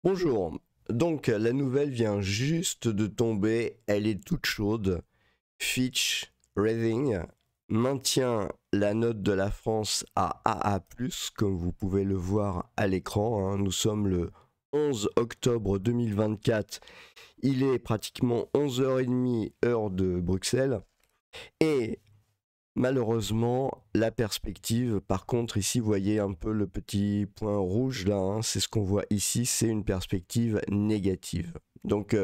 Bonjour, donc la nouvelle vient juste de tomber, elle est toute chaude. Fitch Ratings maintient la note de la France à AA+, comme vous pouvez le voir à l'écran, hein. Nous sommes le 11 octobre 2024, il est pratiquement 11h30 heure de Bruxelles. Et malheureusement, la perspective, par contre, ici, vous voyez un peu le petit point rouge là, hein, c'est ce qu'on voit ici, c'est une perspective négative. Donc,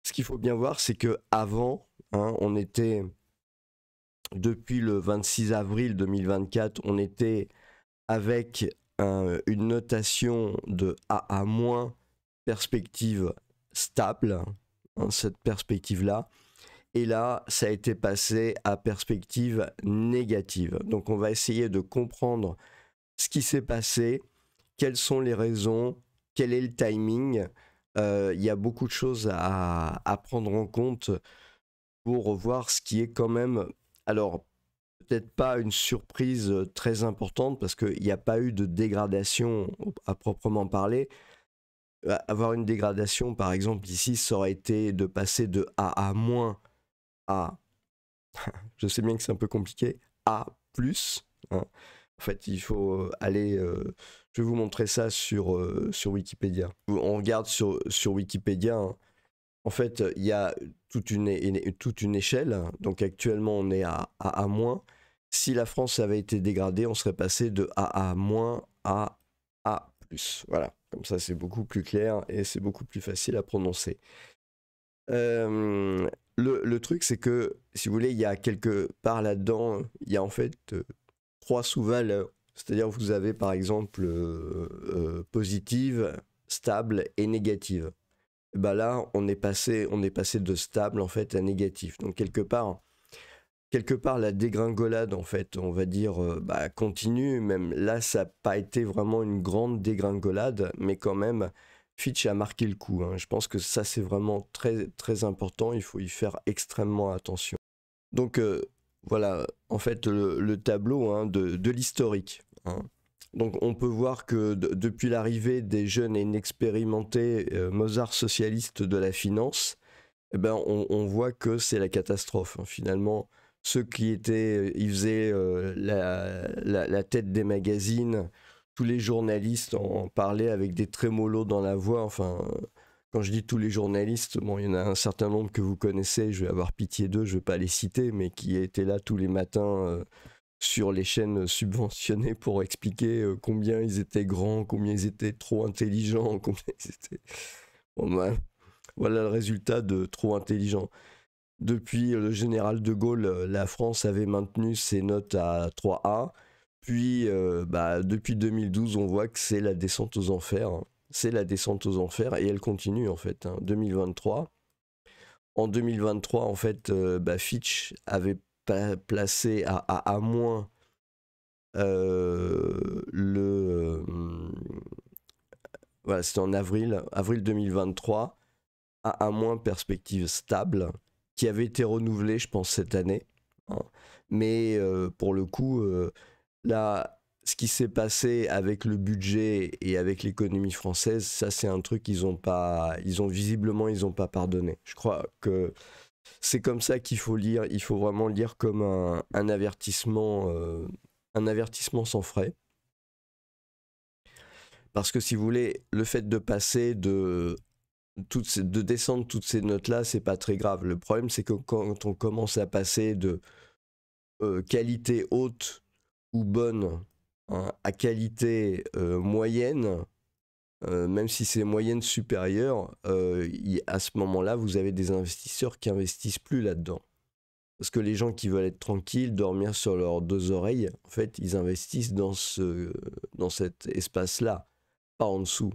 ce qu'il faut bien voir, c'est que avant, hein, on était, depuis le 26 avril 2024, on était avec une notation de AA-, perspective stable, hein, cette perspective-là. Et là, ça a été passé à perspective négative. Donc on va essayer de comprendre ce qui s'est passé, quelles sont les raisons, quel est le timing. Il y a beaucoup de choses à prendre en compte pour voir ce qui est quand même, alors peut-être pas une surprise très importante parce qu'il n'y a pas eu de dégradation à proprement parler. Avoir une dégradation, par exemple ici, ça aurait été de passer de AA- à, je sais bien que c'est un peu compliqué, A+, hein. En fait, il faut aller, je vais vous montrer ça sur Wikipédia. On regarde sur Wikipédia, hein. En fait, il y a toute une échelle. Donc actuellement, on est à AA-. Si la France avait été dégradée, on serait passé de AA- à A+. Voilà, comme ça c'est beaucoup plus clair et c'est beaucoup plus facile à prononcer. Le truc, c'est que, si vous voulez, il y a quelque part là-dedans, il y a en fait trois sous-valeurs. C'est-à-dire, vous avez par exemple positive, stable et négative. Et ben là, on est passé de stable en fait à négatif. Donc quelque part, la dégringolade, en fait, on va dire, continue. Même là, ça n'a pas été vraiment une grande dégringolade, mais quand même, Fitch a marqué le coup, hein. Je pense que ça, c'est vraiment très, très important. Il faut y faire extrêmement attention. Donc, voilà, en fait, le tableau, hein, de l'historique, hein. Donc, on peut voir que depuis l'arrivée des jeunes et inexpérimentés Mozart socialistes de la finance, eh ben, on voit que c'est la catastrophe, hein. Finalement, ceux qui étaient, ils faisaient la tête des magazines, tous les journalistes en parlaient avec des trémolos dans la voix. Enfin, quand je dis tous les journalistes, bon, il y en a un certain nombre que vous connaissez, je vais avoir pitié d'eux, je ne vais pas les citer, mais qui étaient là tous les matins sur les chaînes subventionnées pour expliquer combien ils étaient grands, combien ils étaient trop intelligents, combien ils étaient... Bon, ben, voilà le résultat de trop intelligent. Depuis le général de Gaulle, la France avait maintenu ses notes à 3A. Puis, depuis 2012, on voit que c'est la descente aux enfers, hein. C'est la descente aux enfers et elle continue en fait, hein. 2023. En 2023, en fait, Fitch avait placé à A-, voilà, c'était en avril 2023. À moins perspective stable, qui avait été renouvelée, je pense, cette année, hein. Mais pour le coup, là, ce qui s'est passé avec le budget et avec l'économie française, ça c'est un truc qu'ils ont pas, visiblement ils ont pas pardonné. Je crois que c'est comme ça qu'il faut lire. Il faut vraiment lire comme un avertissement sans frais. Parce que si vous voulez, le fait de passer de descendre toutes ces notes-là, c'est pas très grave. Le problème, c'est que quand on commence à passer de qualité haute ou bonne, hein, à qualité moyenne, même si c'est moyenne supérieure, à ce moment-là, vous avez des investisseurs qui investissent plus là-dedans. Parce que les gens qui veulent être tranquilles, dormir sur leurs deux oreilles, en fait, ils investissent dans cet espace-là, pas en dessous.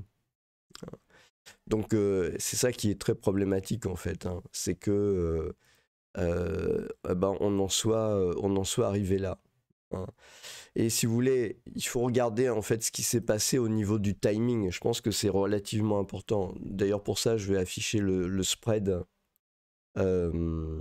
Donc c'est ça qui est très problématique en fait, hein. C'est que on en soit arrivé là, hein. Et si vous voulez, il faut regarder en fait ce qui s'est passé au niveau du timing. Je pense que c'est relativement important. D'ailleurs pour ça, je vais afficher le spread. Euh,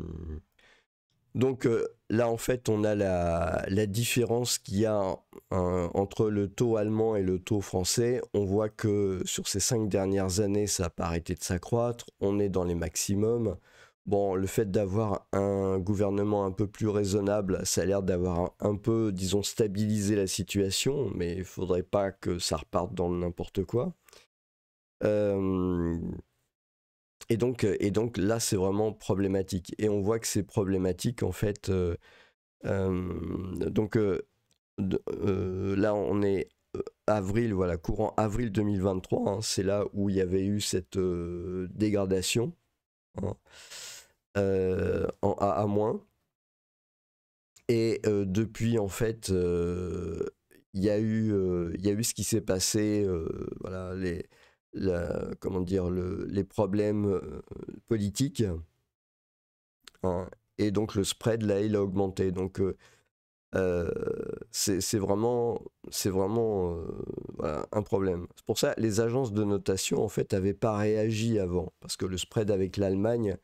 Donc là, en fait, on a la différence qu'il y a entre le taux allemand et le taux français. On voit que sur ces 5 dernières années, ça n'a pas arrêté de s'accroître. On est dans les maximums. Bon, le fait d'avoir un gouvernement un peu plus raisonnable, ça a l'air d'avoir un peu, disons, stabilisé la situation, mais il ne faudrait pas que ça reparte dans le n'importe quoi. Euh, et donc là, c'est vraiment problématique. Et on voit que c'est problématique, en fait. Donc là, on est avril, voilà, courant avril 2023. Hein, c'est là où il y avait eu cette dégradation, hein, en AA-. Et depuis, en fait, il y a eu ce qui s'est passé, voilà, comment dire, les problèmes politiques, hein, et donc le spread, là, il a augmenté. Donc c'est vraiment, voilà, un problème. C'est pour ça les agences de notation, en fait, n'avaient pas réagi avant, parce que le spread avec l'Allemagne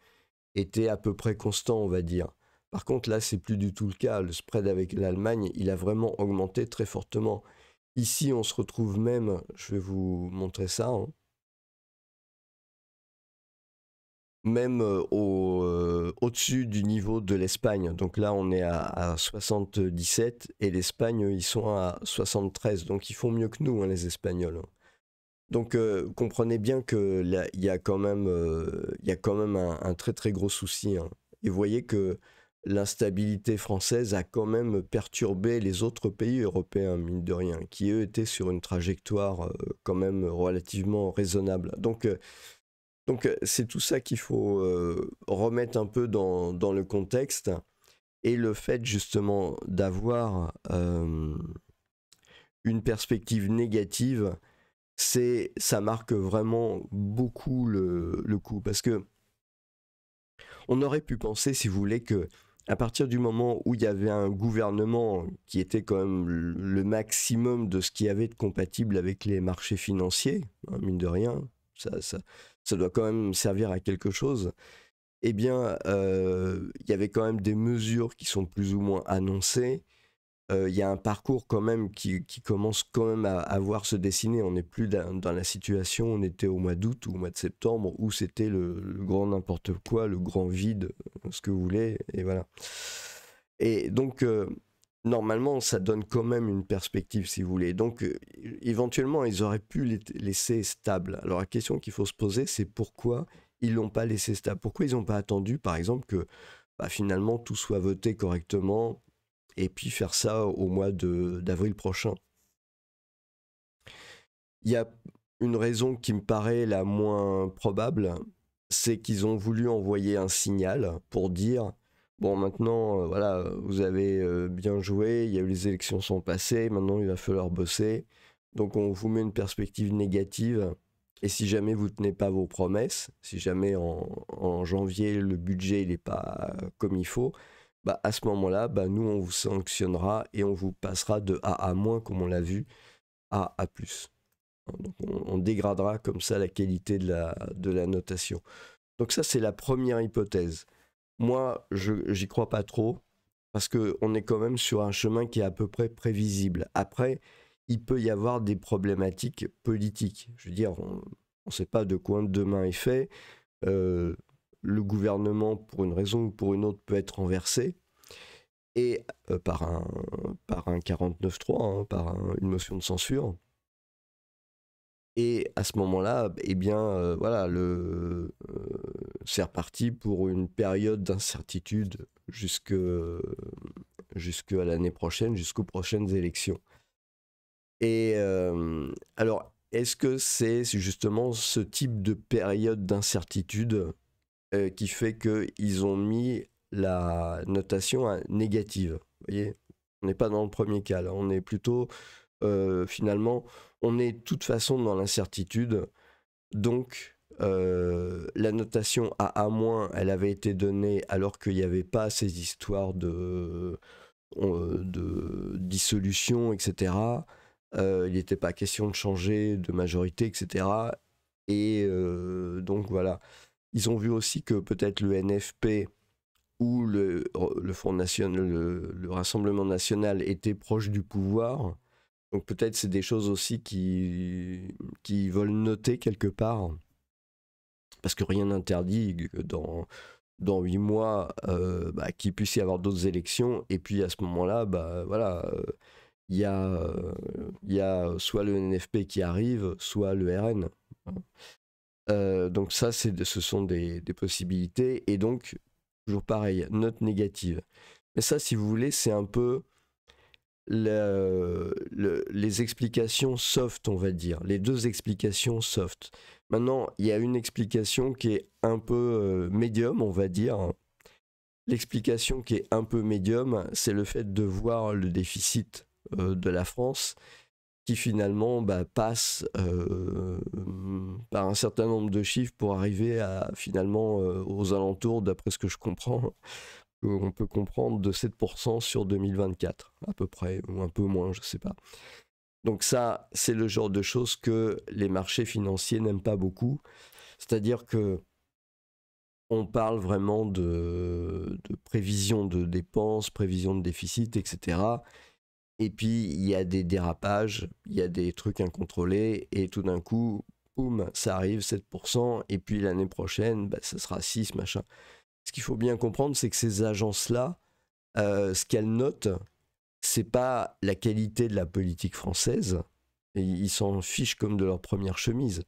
était à peu près constant, on va dire. Par contre, là, c'est plus du tout le cas. Le spread avec l'Allemagne, il a vraiment augmenté très fortement. Ici, on se retrouve même, je vais vous montrer ça, hein, même au-dessus du niveau de l'Espagne. Donc là, on est à 77 et l'Espagne, ils sont à 73. Donc ils font mieux que nous, hein, les Espagnols. Donc comprenez bien que là, il y a quand même un très très gros souci, hein. Et vous voyez que l'instabilité française a quand même perturbé les autres pays européens, mine de rien, qui eux étaient sur une trajectoire quand même relativement raisonnable. Donc c'est tout ça qu'il faut remettre un peu dans le contexte. Et le fait justement d'avoir une perspective négative, ça marque vraiment beaucoup le coup. Parce que on aurait pu penser, si vous voulez, que à partir du moment où il y avait un gouvernement qui était quand même le maximum de ce qu'il y avait de compatible avec les marchés financiers, hein, mine de rien, ça doit quand même servir à quelque chose, eh bien, il y avait quand même des mesures qui sont plus ou moins annoncées. Il y a un parcours quand même qui commence quand même à voir se dessiner. On n'est plus dans la situation, on était au mois d'août ou au mois de septembre, où c'était le grand n'importe quoi, le grand vide, ce que vous voulez, et voilà. Et donc, normalement, ça donne quand même une perspective, si vous voulez. Donc, éventuellement, ils auraient pu les laisser stables. Alors, la question qu'il faut se poser, c'est pourquoi ils l'ont pas laissé stable. Pourquoi ils n'ont pas attendu, par exemple, que finalement tout soit voté correctement, et puis faire ça au mois d'avril prochain. Il y a une raison qui me paraît la moins probable, c'est qu'ils ont voulu envoyer un signal pour dire bon, maintenant, voilà, vous avez bien joué, il y a eu les élections sont passées, maintenant il va falloir bosser. Donc on vous met une perspective négative. Et si jamais vous ne tenez pas vos promesses, si jamais en janvier le budget n'est pas comme il faut, bah à ce moment-là, bah nous on vous sanctionnera et on vous passera de A à moins, comme on l'a vu, à A+. Donc on dégradera comme ça la qualité de la notation. Donc ça, c'est la première hypothèse. Moi, j'y crois pas trop, parce qu'on est quand même sur un chemin qui est à peu près prévisible. Après, il peut y avoir des problématiques politiques. Je veux dire, on ne sait pas de quoi demain est fait. Le gouvernement, pour une raison ou pour une autre, peut être renversé, et par un 49.3, hein, par une motion de censure. Et à ce moment-là, eh bien, voilà, c'est reparti pour une période d'incertitude jusqu'à l'année prochaine, jusqu'aux prochaines élections. Et alors, est-ce que c'est justement ce type de période d'incertitude qui fait qu'ils ont mis la notation à négative? Vous voyez, on n'est pas dans le premier cas, là, on est plutôt, finalement, on est de toute façon dans l'incertitude. Donc, la notation AA-, elle avait été donnée alors qu'il n'y avait pas ces histoires de dissolution, etc. Il n'était pas question de changer de majorité, etc. Et donc voilà. Ils ont vu aussi que peut-être le NFP où le Front National, le Rassemblement National était proche du pouvoir. Donc peut-être c'est des choses aussi qui veulent noter quelque part, parce que rien n'interdit que dans 8 mois, qu'il puisse y avoir d'autres élections, et puis à ce moment-là, voilà, il y a soit le NFP qui arrive, soit le RN. Donc ça, ce sont des possibilités, et donc, toujours pareil, note négative. Mais ça, si vous voulez, c'est un peu les explications soft, on va dire, les deux explications soft. Maintenant, il y a une explication qui est un peu médium, on va dire. L'explication qui est un peu médium, c'est le fait de voir le déficit de la France qui finalement passe par un certain nombre de chiffres pour arriver à finalement aux alentours, d'après ce que je comprends, on peut comprendre de 7% sur 2024 à peu près, ou un peu moins, je sais pas. Donc ça, c'est le genre de choses que les marchés financiers n'aiment pas beaucoup. C'est-à-dire que on parle vraiment de prévision de dépenses, prévision de déficit, etc. Et puis, il y a des dérapages, il y a des trucs incontrôlés, et tout d'un coup, boum, ça arrive, 7%, et puis l'année prochaine, ça sera 6, machin. Ce qu'il faut bien comprendre, c'est que ces agences-là, ce qu'elles notent, c'est pas la qualité de la politique française, et ils s'en fichent comme de leur première chemise.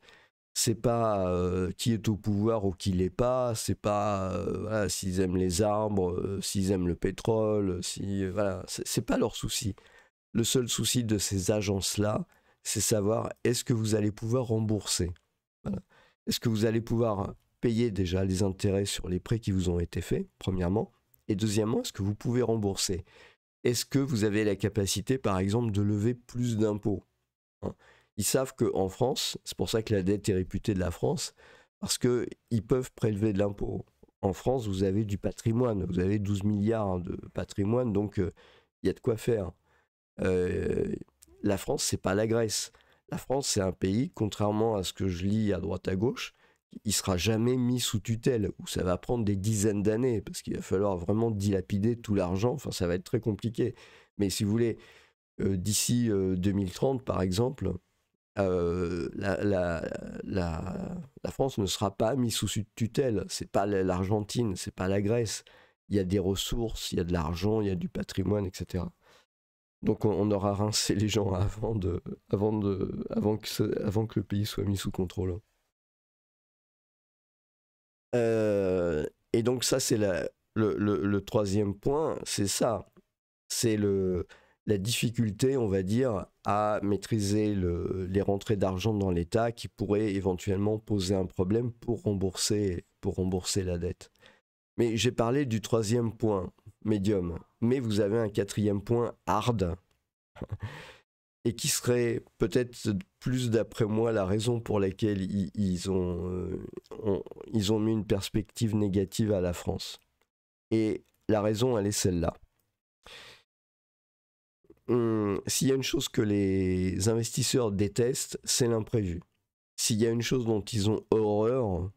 C'est pas qui est au pouvoir ou qui l'est pas, c'est pas voilà, s'ils aiment les arbres, s'ils aiment le pétrole, voilà, c'est pas leur souci. Le seul souci de ces agences-là, c'est savoir est-ce que vous allez pouvoir rembourser. Voilà. Est-ce que vous allez pouvoir payer déjà les intérêts sur les prêts qui vous ont été faits, premièrement, et deuxièmement, est-ce que vous pouvez rembourser? Est-ce que vous avez la capacité, par exemple, de lever plus d'impôts? Ils savent qu'en France, c'est pour ça que la dette est réputée de la France, parce qu'ils peuvent prélever de l'impôt. En France, vous avez du patrimoine, vous avez 12 milliards de patrimoine, donc il y a de quoi faire. La France, c'est pas la Grèce. La France, c'est un pays, contrairement à ce que je lis à droite à gauche, il sera jamais mis sous tutelle, où ça va prendre des dizaines d'années, parce qu'il va falloir vraiment dilapider tout l'argent, enfin ça va être très compliqué. Mais si vous voulez, d'ici 2030 par exemple, la France ne sera pas mise sous tutelle. C'est pas l'Argentine, c'est pas la Grèce. Il y a des ressources, il y a de l'argent, il y a du patrimoine, etc. Donc on aura rincé les gens avant que le pays soit mis sous contrôle. Et donc ça, c'est le troisième point, c'est ça. C'est la difficulté, on va dire, à maîtriser les rentrées d'argent dans l'État qui pourrait éventuellement poser un problème pour rembourser la dette. Mais j'ai parlé du troisième point, médium. Mais vous avez un quatrième point, hard, et qui serait peut-être plus d'après moi la raison pour laquelle ils ont mis une perspective négative à la France. Et la raison, elle est celle-là. S'il y a une chose que les investisseurs détestent, c'est l'imprévu. S'il y a une chose dont ils ont horreur,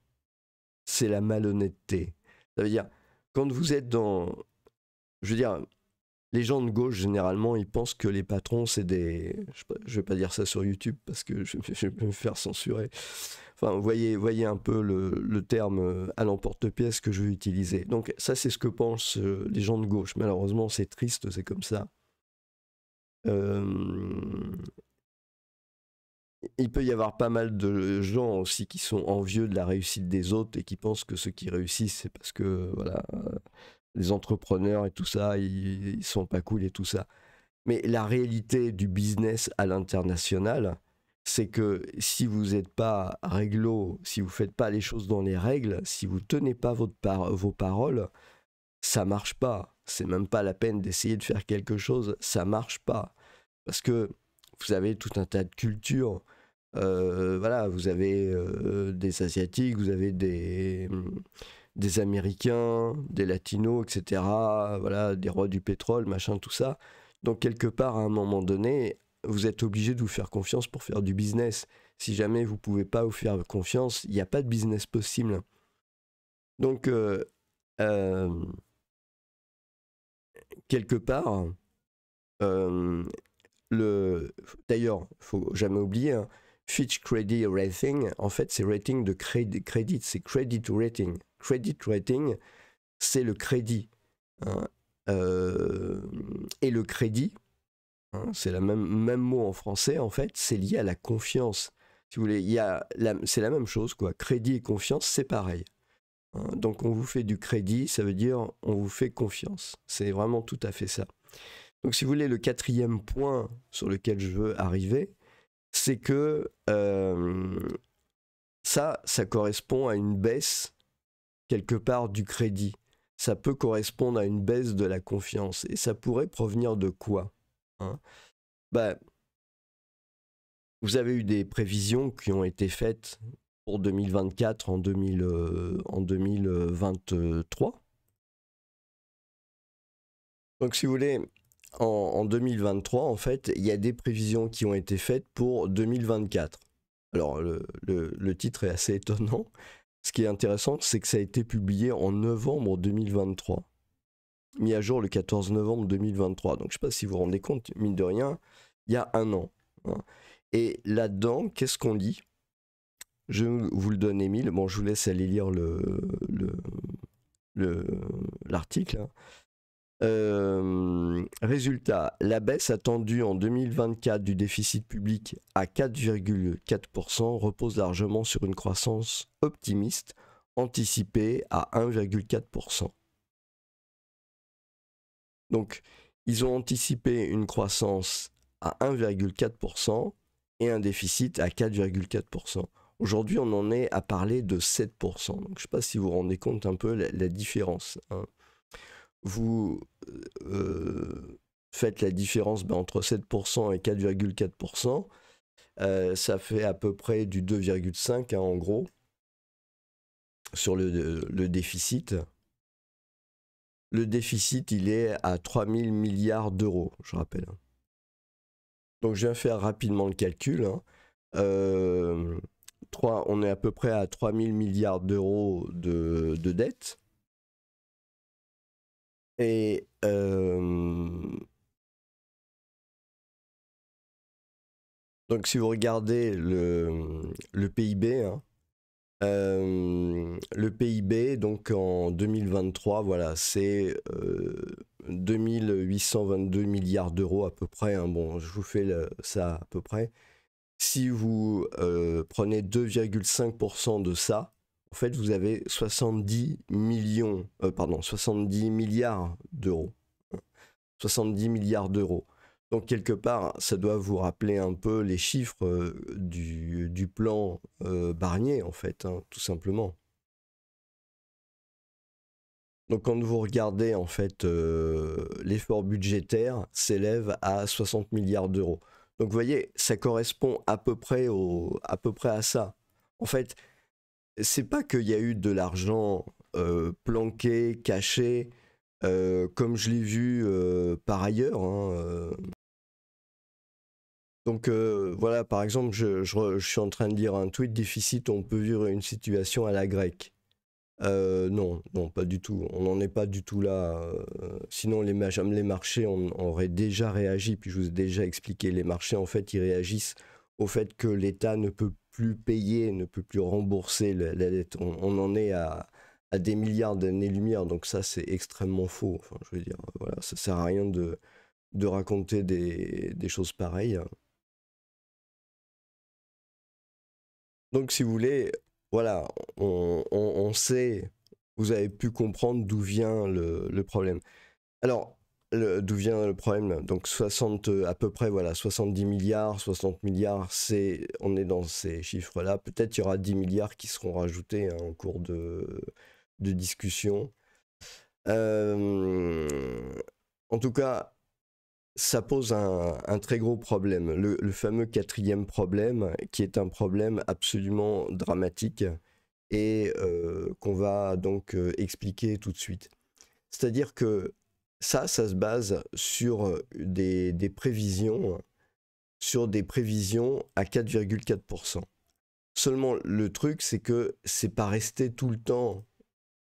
c'est la malhonnêteté. Ça veut dire, quand vous êtes dans... Je veux dire, les gens de gauche, généralement, ils pensent que les patrons, c'est des... Je vais pas dire ça sur YouTube, parce que je vais me faire censurer. Enfin, voyez un peu le terme à l'emporte-pièce que je vais utiliser. Donc ça, c'est ce que pensent les gens de gauche. Malheureusement, c'est triste, c'est comme ça. Il peut y avoir pas mal de gens aussi qui sont envieux de la réussite des autres et qui pensent que ceux qui réussissent, c'est parce que voilà, les entrepreneurs et tout ça, ils sont pas cool et tout ça. Mais la réalité du business à l'international, c'est que si vous n'êtes pas réglo, si vous faites pas les choses dans les règles, si vous tenez pas vos paroles, ça marche pas. C'est même pas la peine d'essayer de faire quelque chose, ça marche pas. Parce que vous avez tout un tas de cultures. Voilà, vous avez des Asiatiques, vous avez des Américains, des Latinos, etc. Voilà, des rois du pétrole, machin, tout ça. Donc quelque part, à un moment donné, vous êtes obligé de vous faire confiance pour faire du business. Si jamais vous ne pouvez pas vous faire confiance, il n'y a pas de business possible. Donc quelque part, d'ailleurs, il faut jamais oublier, hein, Fitch Credit Rating, en fait, c'est rating de crédit, c'est credit rating. Credit rating, c'est le crédit. Hein, et le crédit, hein, c'est le même mot en français, en fait, c'est lié à la confiance. Si vous voulez, c'est la même chose, quoi. Crédit et confiance, c'est pareil. Hein, donc, on vous fait du crédit, ça veut dire on vous fait confiance. C'est vraiment tout à fait ça. Donc, si vous voulez, le quatrième point sur lequel je veux arriver, c'est que ça correspond à une baisse quelque part du crédit. Ça peut correspondre à une baisse de la confiance. Et ça pourrait provenir de quoi, hein? Vous avez eu des prévisions qui ont été faites pour 2024 en 2023. Donc si vous voulez, en 2023, en fait, il y a des prévisions qui ont été faites pour 2024. Alors le titre est assez étonnant. Ce qui est intéressant, c'est que ça a été publié en novembre 2023. Mis à jour le 14 novembre 2023. Donc je ne sais pas si vous vous rendez compte, mine de rien, il y a un an. Hein. Et là-dedans, qu'est-ce qu'on lit? Je vous le donne, Émile. Bon, je vous laisse aller lire l'article. Hein. Résultat, la baisse attendue en 2024 du déficit public à 4,4% repose largement sur une croissance optimiste anticipée à 1,4%. Donc, ils ont anticipé une croissance à 1,4% et un déficit à 4,4%. Aujourd'hui, on en est à parler de 7%. Donc, je ne sais pas si vous vous rendez compte un peu la différence. Hein. Vous faites la différence entre 7% et 4,4%. Ça fait à peu près du 2,5 hein, en gros sur le déficit. Le déficit, il est à 3 000 milliards d'euros, je rappelle. Donc, je viens faire rapidement le calcul. Hein. On est à peu près à 3 000 milliards d'euros de dette. Et donc, si vous regardez le PIB, hein, le PIB, donc en 2023, voilà, c'est 2822 milliards d'euros à peu près. Hein. Bon, je vous fais ça à peu près. Si vous prenez 2,5% de ça, en fait, vous avez 70 milliards d'euros. 70 milliards d'euros. Donc, quelque part, ça doit vous rappeler un peu les chiffres du plan Barnier, en fait, hein, tout simplement. Donc, quand vous regardez, en fait, l'effort budgétaire s'élève à 60 milliards d'euros. Donc, vous voyez, ça correspond à peu près à ça. En fait, c'est pas qu'il y a eu de l'argent planqué, caché, comme je l'ai vu par ailleurs. Hein, donc voilà, par exemple, je suis en train de lire un tweet, déficit, on peut vivre une situation à la grecque. Non, pas du tout. On n'en est pas du tout là. Sinon, les marchés auraient déjà réagi, puis je vous ai déjà expliqué, les marchés, en fait, ils réagissent au fait que l'État ne peut plus payer, ne peut plus rembourser la dette. On en est à des milliards d'années-lumière, donc ça, c'est extrêmement faux. Enfin, je veux dire, voilà, ça sert à rien de raconter des choses pareilles. Donc, si vous voulez, voilà, on sait, vous avez pu comprendre d'où vient le problème. Alors, d'où vient le problème? Donc, à peu près, voilà, 70 milliards, 60 milliards, on est dans ces chiffres-là. Peut-être qu'il y aura 10 milliards qui seront rajoutés hein, en cours de discussion. En tout cas, ça pose un très gros problème, le fameux quatrième problème, qui est un problème absolument dramatique et qu'on va donc expliquer tout de suite. C'est-à-dire que ça se base sur des prévisions, à 4,4%. Seulement, le truc, c'est que c'est pas resté tout le temps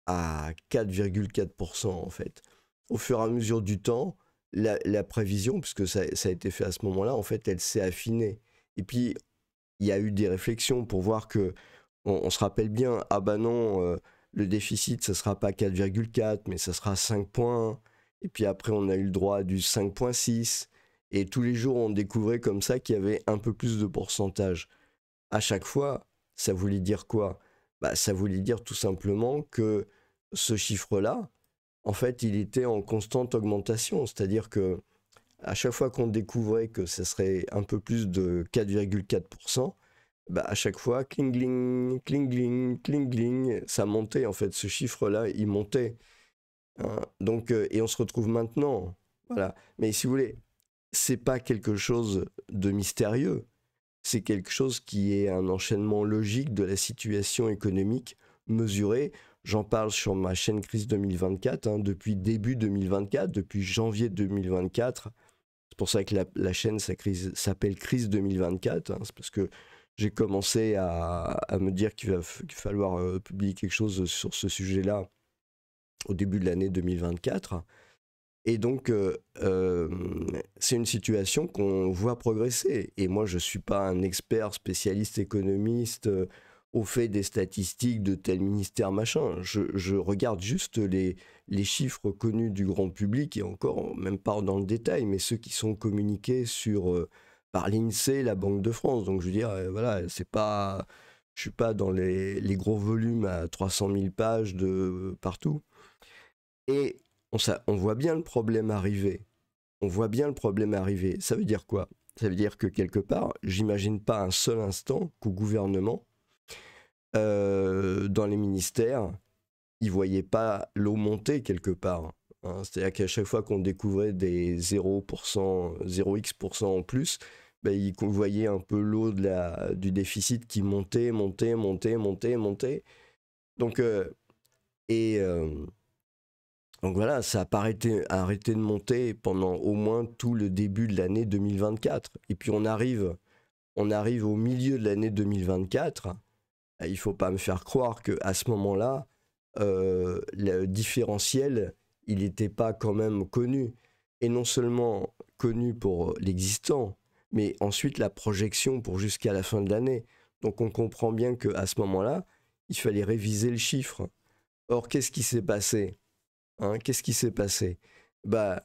à 4,4% en fait. au fur et à mesure du temps, la prévision, puisque ça a été fait à ce moment-là, en fait, elle s'est affinée. Et puis, il y a eu des réflexions pour voir que, on se rappelle bien, ah bah non, le déficit, ça sera pas 4,4, mais ça sera 5,1. Et puis après, on a eu le droit du 5,6. Et tous les jours, on découvrait comme ça qu'il y avait un peu plus de pourcentage. À chaque fois, ça voulait dire quoi? Bah, ça voulait dire tout simplement que ce chiffre-là, en fait, il était en constante augmentation. C'est-à-dire que à chaque fois qu'on découvrait que ça serait un peu plus de 4,4%, bah à chaque fois, klingling, klingling, klingling, ça montait en fait. Ce chiffre-là, il montait, hein. Donc, et on se retrouve maintenant. Voilà. Mais si vous voulez, c'est pas quelque chose de mystérieux. C'est quelque chose qui est un enchaînement logique de la situation économique mesurée. J'en parle sur ma chaîne Crise 2024, hein, depuis début 2024, depuis janvier 2024. C'est pour ça que la chaîne s'appelle Crise 2024. Hein, c'est parce que j'ai commencé à me dire qu'il falloir publier quelque chose sur ce sujet-là au début de l'année 2024. Et donc, c'est une situation qu'on voit progresser. Et moi, je ne suis pas un expert spécialiste économiste au fait des statistiques de tel ministère, machin. Je regarde juste les chiffres connus du grand public, et encore, même pas dans le détail, mais ceux qui sont communiqués par l'INSEE, la Banque de France. Donc, je veux dire, voilà, c'est pas, je ne suis pas dans les gros volumes à 300 000 pages de partout. Et on voit bien le problème arriver. On voit bien le problème arriver. Ça veut dire quoi? Ça veut dire que quelque part, j'imagine pas un seul instant qu'au gouvernement, dans les ministères, ils voyaient pas l'eau monter quelque part, hein. C'est-à-dire qu'à chaque fois qu'on découvrait des 0%, 0x% en plus, ben, ils voyaient un peu l'eau du déficit qui montait, montait, montait, montait, montait. Donc, et... Donc voilà, ça n'a pas arrêté de monter pendant au moins tout le début de l'année 2024. Et puis on arrive au milieu de l'année 2024. Il ne faut pas me faire croire qu'à ce moment-là, le différentiel, il n'était pas quand même connu. Et non seulement connu pour l'existant, mais ensuite la projection pour jusqu'à la fin de l'année. Donc on comprend bien qu'à ce moment-là, il fallait réviser le chiffre. Or, qu'est-ce qui s'est passé? Hein, qu'est-ce qui s'est passé? Bah,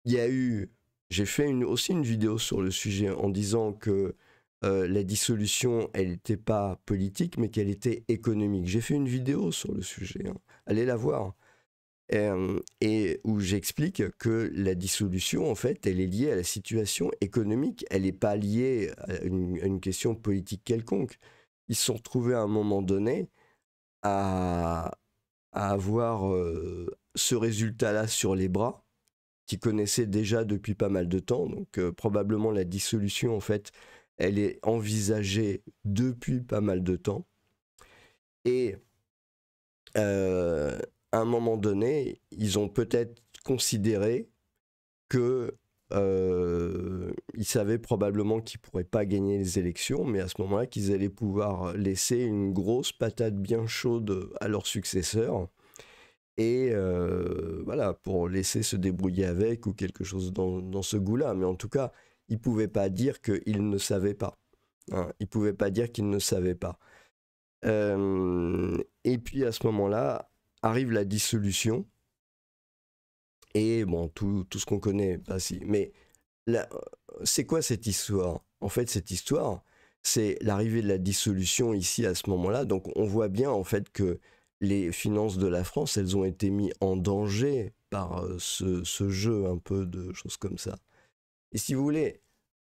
il y a eu. J'ai fait aussi une vidéo sur le sujet en disant que la dissolution, elle n'était pas politique, mais qu'elle était économique. J'ai fait une vidéo sur le sujet, hein. Allez la voir. Et où j'explique que la dissolution, en fait, elle est liée à la situation économique. Elle n'est pas liée à une question politique quelconque. Ils se sont retrouvés à un moment donné à avoir ce résultat-là sur les bras, qu'ils connaissaient déjà depuis pas mal de temps. Donc probablement la dissolution, en fait, elle est envisagée depuis pas mal de temps. Et à un moment donné, ils ont peut-être considéré que ils savaient probablement qu'ils ne pourraient pas gagner les élections, mais à ce moment-là, qu'ils allaient pouvoir laisser une grosse patate bien chaude à leur successeur. Et voilà, pour laisser se débrouiller avec ou quelque chose dans ce goût-là. Mais en tout cas, ils ne pouvaient pas dire qu'ils ne savaient pas, hein. Ils ne pouvaient pas dire qu'ils ne savaient pas. Et puis à ce moment-là, arrive la dissolution. Et bon, tout ce qu'on connaît, bah si. Mais c'est quoi cette histoire? En fait, cette histoire, c'est l'arrivée de la dissolution ici à ce moment-là. Donc on voit bien en fait que les finances de la France, elles ont été mises en danger par ce jeu un peu de choses comme ça. Et si vous voulez,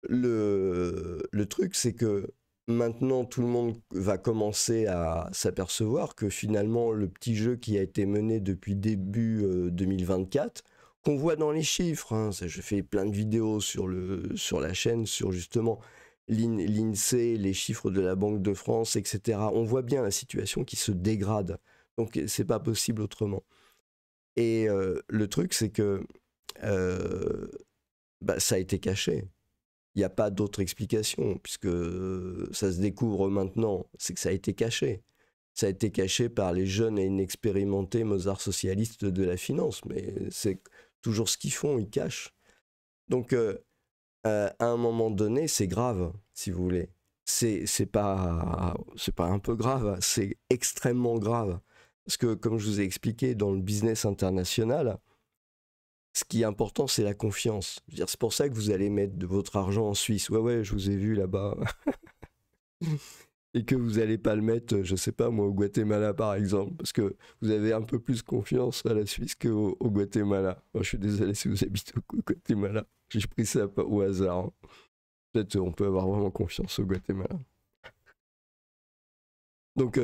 le truc, c'est que maintenant, tout le monde va commencer à s'apercevoir que finalement, le petit jeu qui a été mené depuis début 2024, qu'on voit dans les chiffres, hein, je fais plein de vidéos sur la chaîne, sur justement l'INSEE, les chiffres de la Banque de France, etc. On voit bien la situation qui se dégrade. Donc, c'est pas possible autrement. Et le truc, c'est que bah, ça a été caché. Il n'y a pas d'autre explication, puisque ça se découvre maintenant, c'est que ça a été caché. ça a été caché par les jeunes et inexpérimentés Mozart socialistes de la finance, mais c'est toujours ce qu'ils font, ils cachent. Donc, à un moment donné, c'est grave, si vous voulez. C'est pas un peu grave, c'est extrêmement grave. Parce que, comme je vous ai expliqué, dans le business international, ce qui est important, c'est la confiance. Je veux dire, c'est pour ça que vous allez mettre de votre argent en Suisse. Ouais, ouais, je vous ai vu là-bas. Et que vous n'allez pas le mettre, je sais pas moi, au Guatemala par exemple, parce que vous avez un peu plus confiance à la Suisse qu'au Guatemala. Moi, je suis désolé si vous habitez au Guatemala. J'ai pris ça au hasard, hein. Peut-être on peut avoir vraiment confiance au Guatemala. Donc,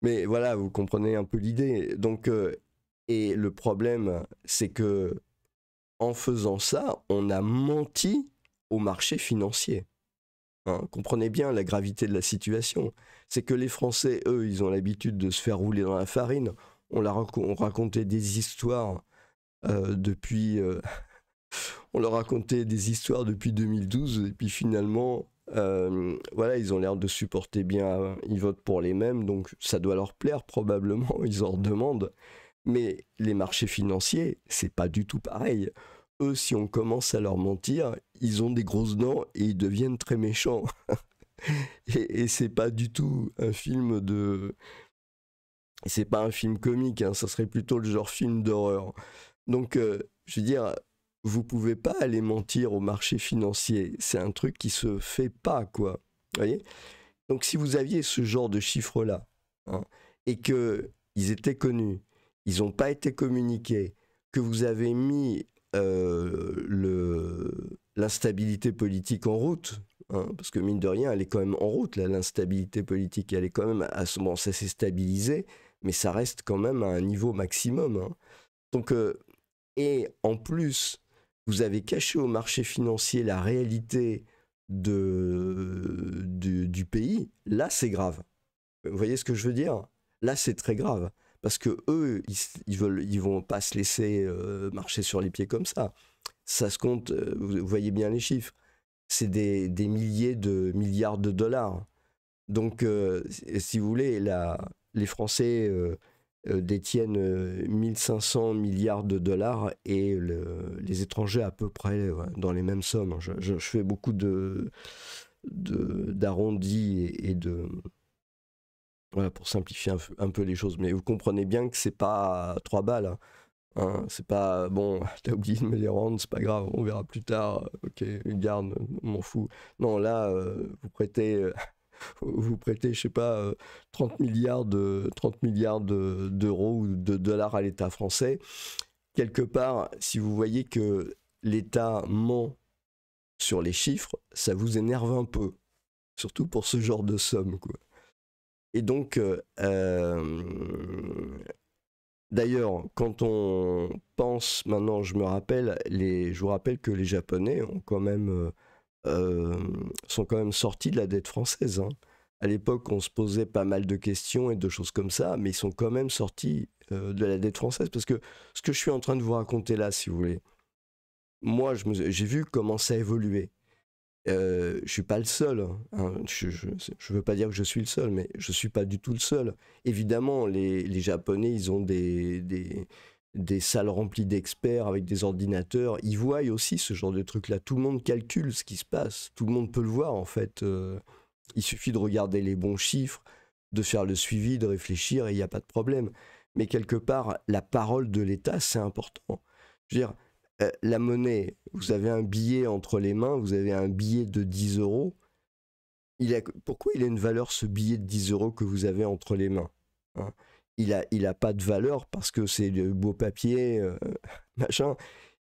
mais voilà, vous comprenez un peu l'idée. Donc, et le problème, c'est que en faisant ça, on a menti au marché financier. Hein, comprenez bien la gravité de la situation. C'est que les Français, eux, ils ont l'habitude de se faire rouler dans la farine. On racontait des histoires depuis... on leur racontait des histoires depuis 2012 et puis finalement, voilà, ils ont l'air de supporter bien, ils votent pour les mêmes, donc ça doit leur plaire probablement, ils en redemandent. Mais les marchés financiers, c'est pas du tout pareil. Eux, si on commence à leur mentir, ils ont des grosses dents et ils deviennent très méchants. Et c'est pas du tout un film de... C'est pas un film comique, hein, ça serait plutôt le genre film d'horreur. Donc, je veux dire, vous pouvez pas aller mentir au marché financier. C'est un truc qui se fait pas, quoi. Vous voyez? Donc, si vous aviez ce genre de chiffres-là, hein, et qu'ils étaient connus, ils n'ont pas été communiqués, que vous avez mis l'instabilité politique en route, hein, parce que mine de rien, elle est quand même en route, l'instabilité politique, elle est quand même, bon, ça s'est stabilisé, mais ça reste quand même à un niveau maximum. Hein. Donc, et en plus, vous avez caché au marché financier la réalité du pays, là c'est grave. Vous voyez ce que je veux dire? Là c'est très grave. Parce que eux, ils vont pas se laisser marcher sur les pieds comme ça. Ça se compte, vous voyez bien les chiffres, c'est des milliers de milliards de dollars. Donc, si vous voulez, les Français détiennent 1500 milliards de dollars et les étrangers à peu près dans les mêmes sommes. Je fais beaucoup d'arrondis et de... Voilà, pour simplifier un peu les choses. Mais vous comprenez bien que c'est pas 3 balles. Hein. Hein, c'est pas bon, t'as oublié de me les rendre, c'est pas grave, on verra plus tard. Ok, garde, m'en fous. Non, là, vous prêtez, je sais pas, 30 milliards d'euros ou de dollars à l'État français. Quelque part, si vous voyez que l'État ment sur les chiffres, ça vous énerve un peu. Surtout pour ce genre de somme, quoi. Et donc, d'ailleurs, quand on pense, maintenant je vous rappelle que les Japonais ont quand même, sont quand même sortis de la dette française. Hein. À l'époque, on se posait pas mal de questions et de choses comme ça, mais ils sont quand même sortis de la dette française. Parce que ce que je suis en train de vous raconter là, si vous voulez, moi, j'ai vu comment ça évoluait. Je suis pas le seul. Hein. Je veux pas dire que je suis le seul, mais je suis pas du tout le seul. Évidemment, les Japonais, ils ont des salles remplies d'experts avec des ordinateurs. Ils voient aussi ce genre de trucs-là. Tout le monde calcule ce qui se passe. Tout le monde peut le voir, en fait. Il suffit de regarder les bons chiffres, de faire le suivi, de réfléchir, et il n'y a pas de problème. Mais quelque part, la parole de l'État, c'est important. Je veux dire, la monnaie, vous avez un billet entre les mains, vous avez un billet de 10 euros. Pourquoi il a une valeur, ce billet de 10 euros que vous avez entre les mains, hein? Il a pas de valeur parce que c'est le beau papier, machin.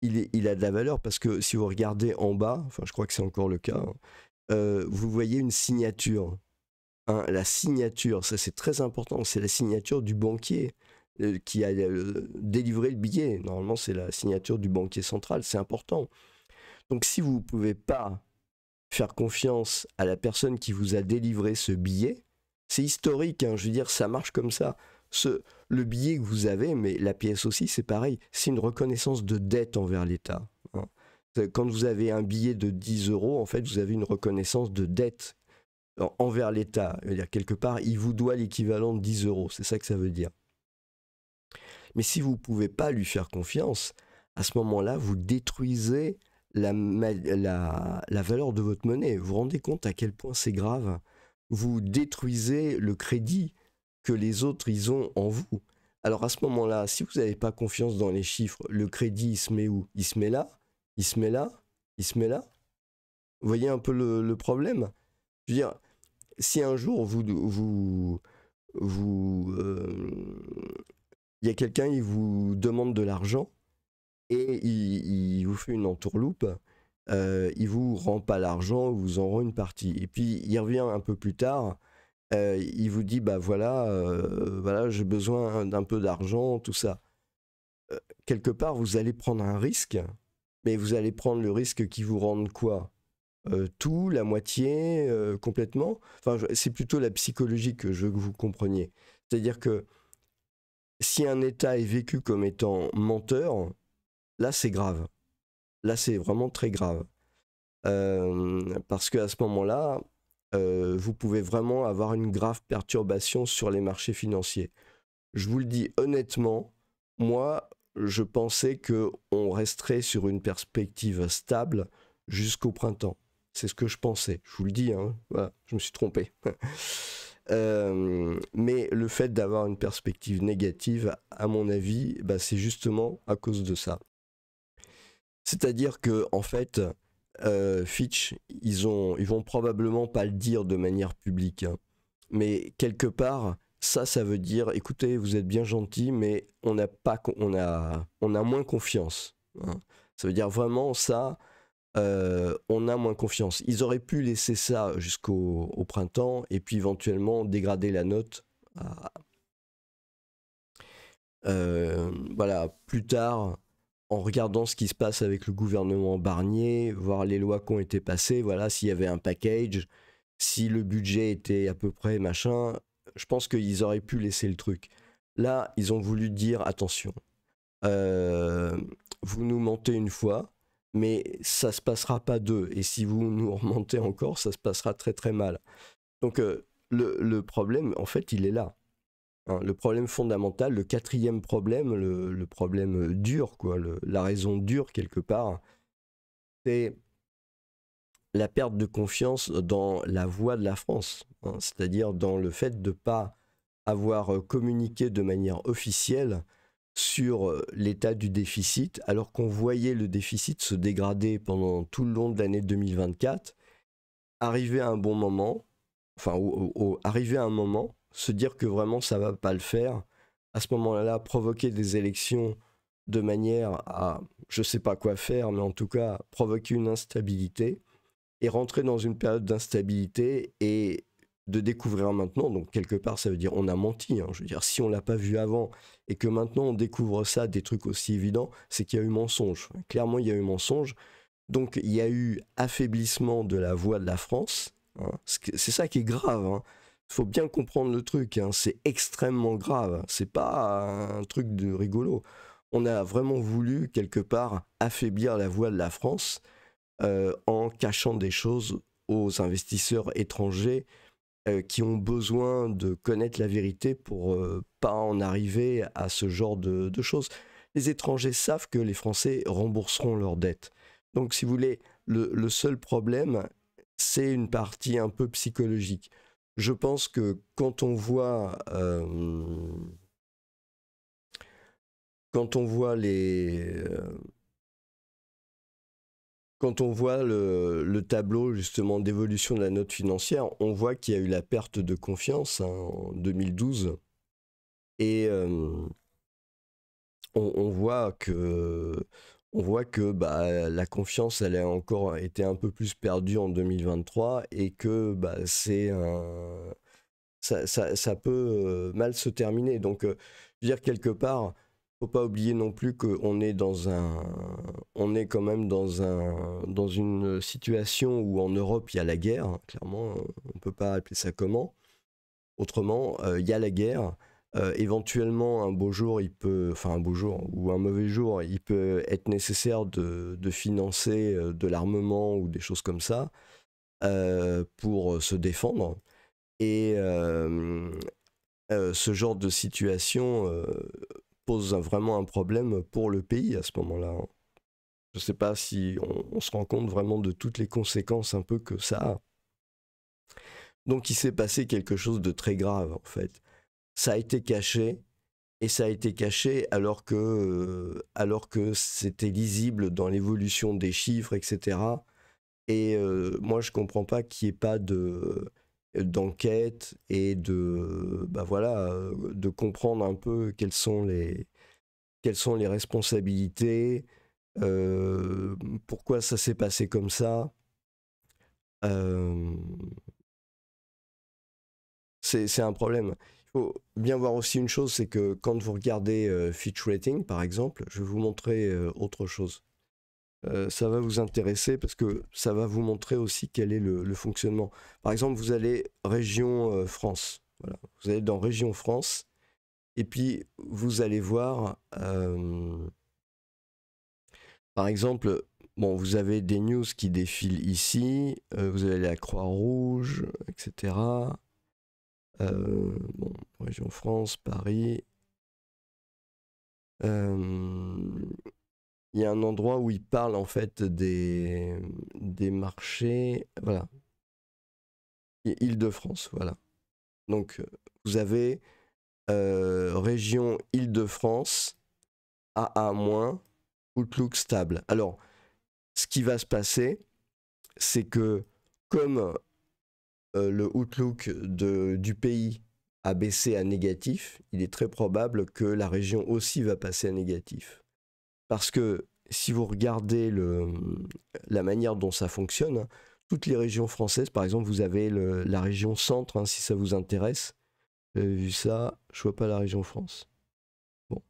Il a de la valeur parce que si vous regardez en bas, enfin je crois que c'est encore le cas, vous voyez une signature. Hein, la signature, ça c'est très important, c'est la signature du banquier qui a délivré le billet. Normalement, c'est la signature du banquier central, c'est important. Donc, si vous ne pouvez pas faire confiance à la personne qui vous a délivré ce billet, c'est historique, hein, je veux dire, ça marche comme ça. Le billet que vous avez, mais la pièce aussi, c'est pareil, c'est une reconnaissance de dette envers l'État. Hein. Quand vous avez un billet de 10 euros, en fait, vous avez une reconnaissance de dette envers l'État. C'est-à-dire, quelque part, il vous doit l'équivalent de 10 euros. C'est ça que ça veut dire. Mais si vous ne pouvez pas lui faire confiance, à ce moment-là, vous détruisez la valeur de votre monnaie. Vous vous rendez compte à quel point c'est grave? Vous détruisez le crédit que les autres ils ont en vous. Alors à ce moment-là, si vous n'avez pas confiance dans les chiffres, le crédit il se met où? Il se met là? Il se met là? Il se met là? Vous voyez un peu le problème? Je veux dire, si un jour il y a quelqu'un, il vous demande de l'argent et il vous fait une entourloupe, il vous rend pas l'argent, il vous en rend une partie. Et puis il revient un peu plus tard, il vous dit bah voilà, voilà j'ai besoin d'un peu d'argent, tout ça. Quelque part, vous allez prendre un risque, mais vous allez prendre le risque qui vous rende quoi? Tout, la moitié, complètement. Enfin, c'est plutôt la psychologie que je veux que vous compreniez. C'est-à-dire que si un État est vécu comme étant menteur, là c'est grave. Là c'est vraiment très grave. Parce qu'à ce moment-là, vous pouvez vraiment avoir une grave perturbation sur les marchés financiers. Je vous le dis honnêtement, moi, je pensais qu'on resterait sur une perspective stable jusqu'au printemps. C'est ce que je pensais. Je vous le dis, hein, voilà, je me suis trompé. Mais le fait d'avoir une perspective négative, à mon avis, bah, c'est justement à cause de ça. C'est-à-dire que en fait, Fitch, ils vont probablement pas le dire de manière publique, hein, mais quelque part, ça veut dire, écoutez, vous êtes bien gentil, mais on a moins confiance, hein. Ça veut dire vraiment ça, on a moins confiance. Ils auraient pu laisser ça jusqu'au printemps et puis éventuellement dégrader la note. Voilà, plus tard, en regardant ce qui se passe avec le gouvernement Barnier, voir les lois qui ont été passées, voilà, s'il y avait un package, si le budget était à peu près machin, je pense qu'ils auraient pu laisser le truc. Là, ils ont voulu dire attention, euh, vous nous mentez une fois, mais ça se passera pas deux. Et si vous nous rementez encore, ça se passera très très mal. Donc le problème, en fait, il est là. Hein, le problème fondamental, le quatrième problème, le problème dur, quoi, la raison dure quelque part, c'est la perte de confiance dans la voix de la France, hein, c'est-à-dire dans le fait de ne pas avoir communiqué de manière officielle sur l'état du déficit, alors qu'on voyait le déficit se dégrader pendant tout le long de l'année 2024, arriver à un bon moment, enfin, arriver à un moment, se dire que vraiment ça va pas le faire, à ce moment-là, provoquer des élections de manière à, je sais pas quoi faire, mais en tout cas, provoquer une instabilité et rentrer dans une période d'instabilité et de découvrir maintenant, donc quelque part ça veut dire on a menti, hein. Je veux dire si on l'a pas vu avant et que maintenant on découvre ça, des trucs aussi évidents, c'est qu'il y a eu mensonge. Clairement il y a eu mensonge, donc il y a eu affaiblissement de la voix de la France, hein. C'est ça qui est grave, hein. Faut bien comprendre le truc, hein. C'est extrêmement grave, c'est pas un truc de rigolo. On a vraiment voulu quelque part affaiblir la voix de la France en cachant des choses aux investisseurs étrangers qui ont besoin de connaître la vérité pour pas en arriver à ce genre de choses. Les étrangers savent que les Français rembourseront leurs dettes. Donc, si vous voulez, le seul problème, c'est une partie un peu psychologique. Je pense que quand on voit le tableau justement d'évolution de la note financière, on voit qu'il y a eu la perte de confiance, hein, en 2012 et on voit que bah, la confiance elle a encore été un peu plus perdue en 2023 et que bah, ça peut mal se terminer. Donc, je veux dire, quelque part, faut pas oublier non plus qu'on est on est quand même dans une situation où en Europe il y a la guerre, hein, clairement, on peut pas appeler ça comment. Autrement, il y a la guerre. Éventuellement, un beau jour, enfin un beau jour ou un mauvais jour, il peut être nécessaire de financer de l'armement ou des choses comme ça. pour se défendre. Et ce genre de situation pose vraiment un problème pour le pays à ce moment-là, hein. Je ne sais pas si on se rend compte vraiment de toutes les conséquences un peu que ça a. Donc il s'est passé quelque chose de très grave en fait. Ça a été caché, et ça a été caché alors que c'était lisible dans l'évolution des chiffres, etc. Et moi je comprends pas qu'il n'y ait pas d'enquête et de comprendre un peu quelles sont les responsabilités, pourquoi ça s'est passé comme ça. Euh, c'est un problème. Il faut bien voir aussi une chose, c'est que quand vous regardez Fitch Rating, par exemple, je vais vous montrer autre chose. Ça va vous intéresser parce que ça va vous montrer aussi quel est le fonctionnement. Par exemple, vous allez région France. Voilà. Vous allez dans région France et puis vous allez voir, par exemple, bon, vous avez des news qui défilent ici, vous avez la Croix-Rouge, etc. Bon, région France, Paris. Il y a un endroit où il parle en fait des marchés. Voilà. Île-de-France, voilà. Donc, vous avez région Île-de-France, AA-, outlook stable. Alors, ce qui va se passer, c'est que comme le outlook du pays a baissé à négatif, il est très probable que la région aussi va passer à négatif. Parce que si vous regardez la manière dont ça fonctionne, hein, toutes les régions françaises, par exemple, vous avez la région centre, hein, si ça vous intéresse. J'avais vu ça, je vois pas la région France. Bon.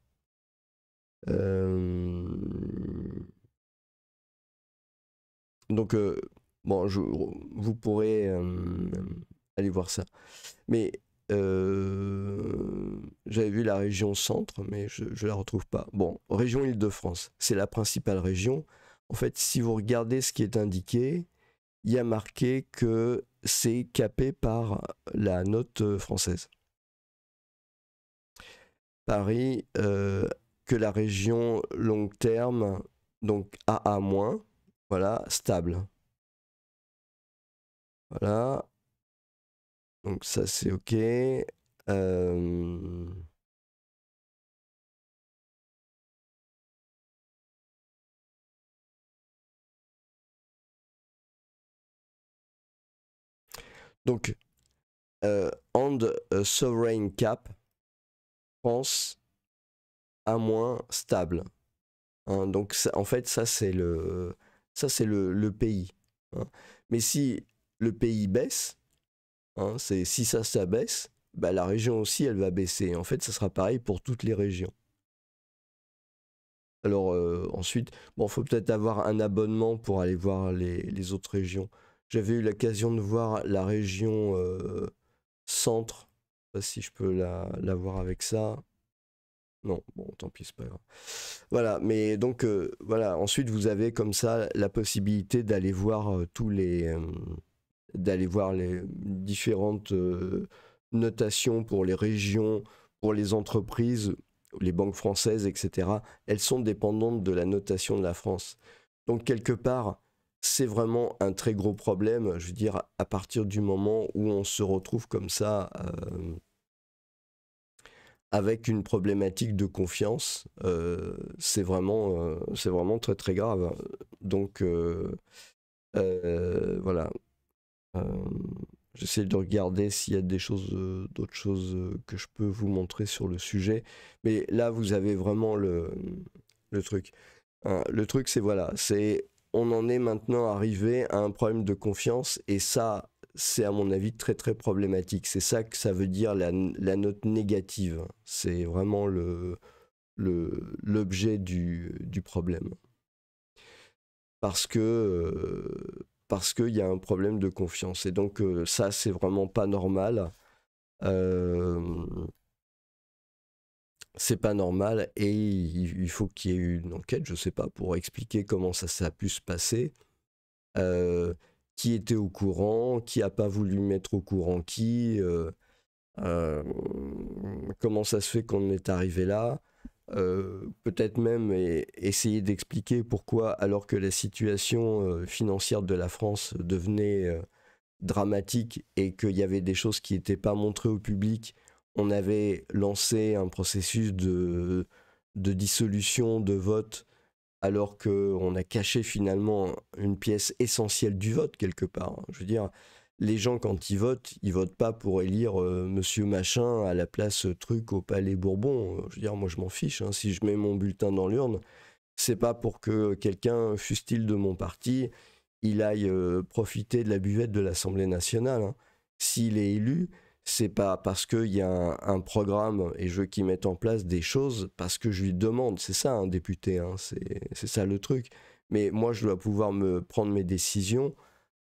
Donc, bon, vous pourrez aller voir ça. Mais j'avais vu la région centre, mais je ne la retrouve pas. Bon, région Île-de-France, c'est la principale région. En fait, si vous regardez ce qui est indiqué, il y a marqué que c'est capé par la note française. Paris, que la région long terme, donc AA-, voilà, stable. Voilà. Donc ça c'est OK. Donc, and sovereign cap, France, A-, stable. Hein, donc ça, en fait, ça c'est le pays. Hein. Mais si le pays baisse, hein, si ça baisse, bah, la région aussi elle va baisser. En fait, ça sera pareil pour toutes les régions. Alors ensuite, bon, faut peut-être avoir un abonnement pour aller voir les autres régions. J'avais eu l'occasion de voir la région centre. Je sais pas si je peux la voir avec ça. Non, bon, tant pis, c'est pas grave. Voilà, mais donc voilà. Ensuite, vous avez comme ça la possibilité d'aller voir d'aller voir les différentes notations pour les régions, pour les entreprises, les banques françaises, etc. Elles sont dépendantes de la notation de la France. Donc quelque part, c'est vraiment un très gros problème, je veux dire, à partir du moment où on se retrouve comme ça avec une problématique de confiance, c'est vraiment très très grave. Donc voilà. J'essaie de regarder s'il y a d'autres choses que je peux vous montrer sur le sujet. Mais là, vous avez vraiment le truc. Hein, le truc, c'est voilà, on en est maintenant arrivé à un problème de confiance et ça, c'est à mon avis très très problématique. C'est ça que ça veut dire la note négative. C'est vraiment l'objet du problème. Parce qu'il y a un problème de confiance. Et donc ça, c'est vraiment pas normal. C'est pas normal et il faut qu'il y ait une enquête, je sais pas, pour expliquer comment ça a pu se passer. qui était au courant, qui n'a pas voulu mettre au courant qui, comment ça se fait qu'on est arrivé là, peut-être même essayer d'expliquer pourquoi, alors que la situation financière de la France devenait dramatique et qu'il y avait des choses qui n'étaient pas montrées au public, on avait lancé un processus de dissolution, de vote, alors qu'on a caché finalement une pièce essentielle du vote quelque part. Je veux dire, les gens quand ils votent pas pour élire Monsieur Machin à la place truc au Palais Bourbon. Je veux dire, moi je m'en fiche. Hein. Si je mets mon bulletin dans l'urne, c'est pas pour que quelqu'un, fût-il de mon parti, il aille profiter de la buvette de l'Assemblée nationale. Hein. S'il est élu, c'est pas parce qu'il y a un programme et je veux qu'il mette en place des choses parce que je lui demande. C'est ça un député, hein, c'est ça le truc. Mais moi, je dois pouvoir me prendre mes décisions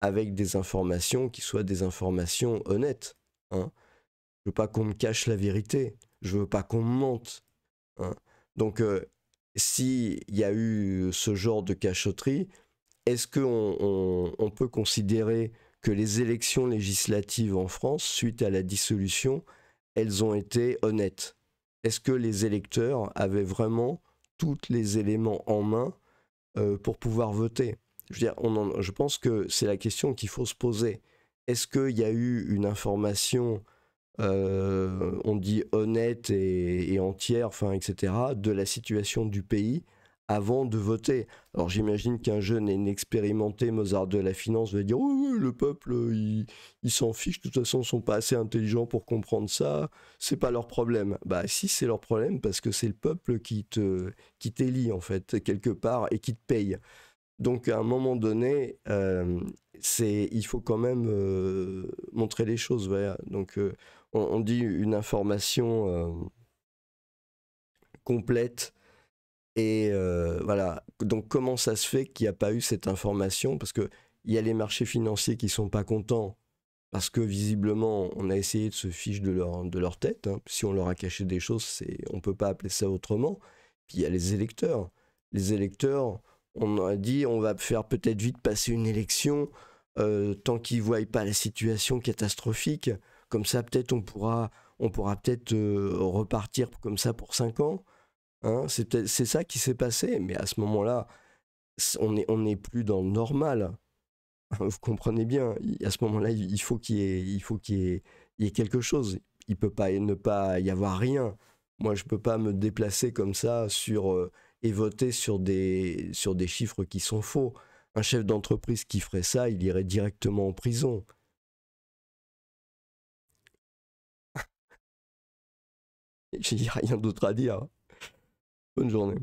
avec des informations qui soient des informations honnêtes. Hein. Je veux pas qu'on me cache la vérité. Je veux pas qu'on me mente. Hein. Donc, s'il y a eu ce genre de cachotterie, est-ce qu'on peut considérer que les élections législatives en France, suite à la dissolution, elles ont été honnêtes? Est-ce que les électeurs avaient vraiment tous les éléments en main pour pouvoir voter? Je veux dire, je pense que c'est la question qu'il faut se poser. Est-ce qu'il y a eu une information, on dit honnête et entière, enfin, etc., de la situation du pays avant de voter? Alors j'imagine qu'un jeune inexpérimenté, Mozart de la finance, va dire oh, oui, le peuple, il s'en fiche, de toute façon, ils sont pas assez intelligents pour comprendre ça, c'est pas leur problème. Bah si, c'est leur problème parce que c'est le peuple qui t'élit en fait, quelque part, et qui te paye. Donc à un moment donné, il faut quand même montrer les choses. Voilà. Donc on dit une information complète. Et voilà. Donc comment ça se fait qu'il n'y a pas eu cette information? Parce qu'il y a les marchés financiers qui ne sont pas contents. Parce que visiblement, on a essayé de se fiche de leur tête. Hein. Si on leur a caché des choses, on ne peut pas appeler ça autrement. Puis il y a les électeurs. Les électeurs, on a dit on va faire peut-être vite passer une élection tant qu'ils ne voient pas la situation catastrophique. Comme ça, peut-être on pourra peut-être repartir comme ça pour 5 ans. Hein. C'est ça qui s'est passé. Mais à ce moment-là, on n'est plus dans le normal. Vous comprenez bien, à ce moment-là, il faut qu'il y ait quelque chose. Il peut pas ne pas y avoir rien. Moi, je peux pas me déplacer comme ça et voter sur des chiffres qui sont faux. Un chef d'entreprise qui ferait ça, il irait directement en prison. Il n'y a rien d'autre à dire. Bonne journée.